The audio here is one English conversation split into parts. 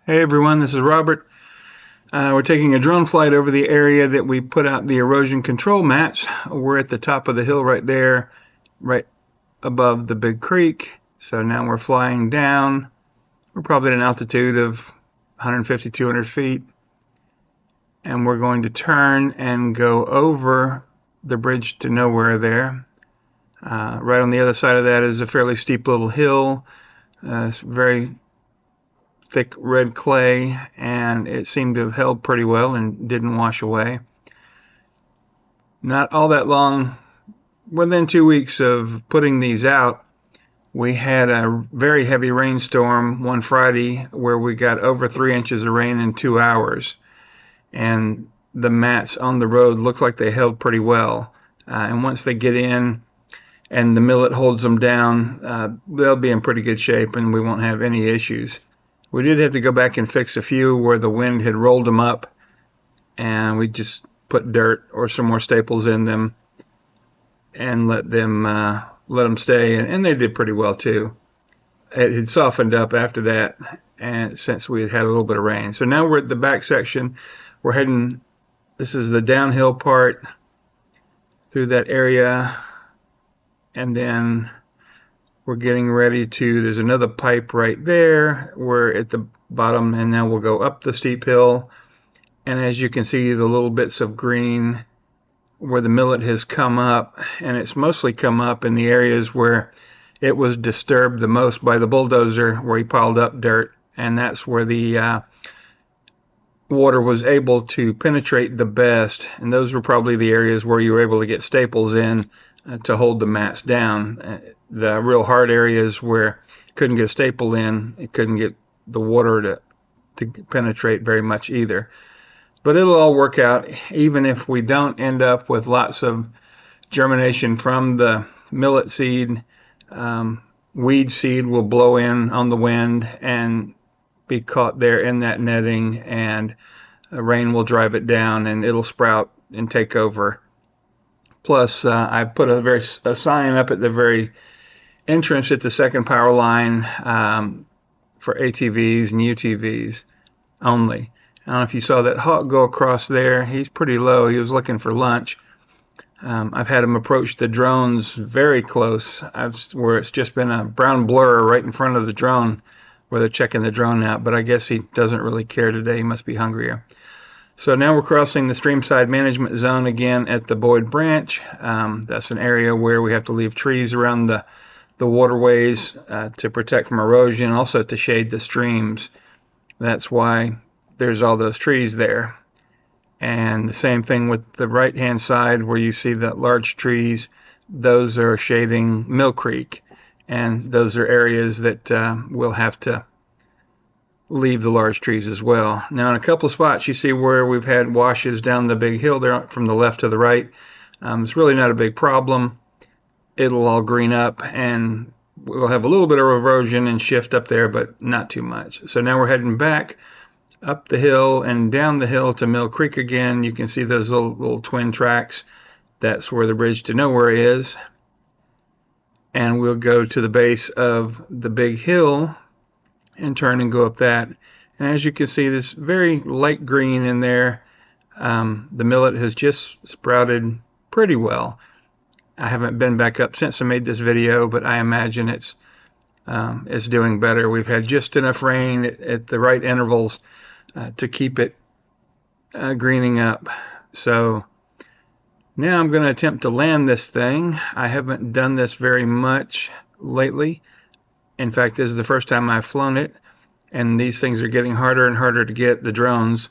Hey everyone, this is Robert. We're taking a drone flight over the area that we put out the erosion control mats. We're at the top of the hill right there, right above the big creek. So now we're flying down. We're probably at an altitude of 150, 200 feet. And we're going to turn and go over the bridge to nowhere there. Right on the other side of that is a fairly steep little hill. It's very thick red clay, and it seemed to have held pretty well and didn't wash away. Not all that long, within 2 weeks of putting these out, we had a very heavy rainstorm one Friday where we got over 3 inches of rain in 2 hours, and the mats on the road look like they held pretty well. And once they get in and the millet holds them down, they'll be in pretty good shape and we won't have any issues. We did have to go back and fix a few where the wind had rolled them up, and we just put dirt or some more staples in them and let them stay, and they did pretty well too. It had softened up after that, and since we had had a little bit of rain. So now we're at the back section. We're heading, this is the downhill part through that area, and then we're getting ready to, there's another pipe right there. We're at the bottom, and now we'll go up the steep hill. And as you can see, the little bits of green where the millet has come up, and it's mostly come up in the areas where it was disturbed the most by the bulldozer, where he piled up dirt, and that's where the water was able to penetrate the best. And those were probably the areas where you were able to get staples in to hold the mats down. The real hard areas where it couldn't get a staple in, it couldn't get the water to penetrate very much either. But it'll all work out, even if we don't end up with lots of germination from the millet seed. Weed seed will blow in on the wind and be caught there in that netting, and rain will drive it down and it'll sprout and take over. Plus, I put a sign up at the very entrance at the second power line for ATVs and UTVs only. I don't know if you saw that hawk go across there. He's pretty low. He was looking for lunch. I've had him approach the drones very close, where it's just been a brown blur right in front of the drone where they're checking the drone out, but I guess he doesn't really care today. He must be hungrier. So now we're crossing the streamside management zone again at the Boyd Branch. That's an area where we have to leave trees around the waterways to protect from erosion, also to shade the streams. That's why there's all those trees there. And the same thing with the right hand side where you see the large trees. Those are shading Mill Creek, and those are areas that we'll have to leave the large trees as well. Now in a couple of spots you see where we've had washes down the big hill there from the left to the right. It's really not a big problem. It'll all green up and we'll have a little bit of erosion and shift up there, but not too much. So now we're heading back up the hill and down the hill to Mill Creek again. You can see those little twin tracks. That's where the bridge to nowhere is. And we'll go to the base of the big hill and turn and go up that. And as you can see, this very light green in there. The millet has just sprouted pretty well. I haven't been back up since I made this video, but I imagine it's doing better. We've had just enough rain at the right intervals to keep it greening up. So now I'm going to attempt to land this thing. I haven't done this very much lately. In fact, this is the first time I've flown it, and these things are getting harder and harder to get. The drones,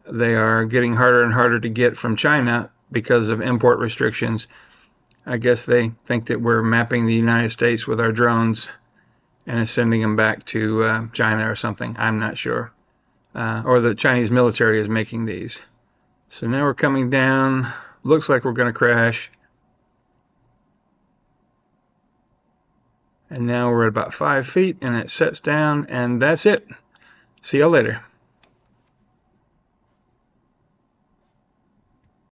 they are getting harder and harder to get from China because of import restrictions. I guess they think that we're mapping the United States with our drones and is sending them back to China or something. I'm not sure. Or the Chinese military is making these. So now we're coming down. Looks like we're going to crash. And now we're at about 5 feet and it sets down, and that's it. See you later.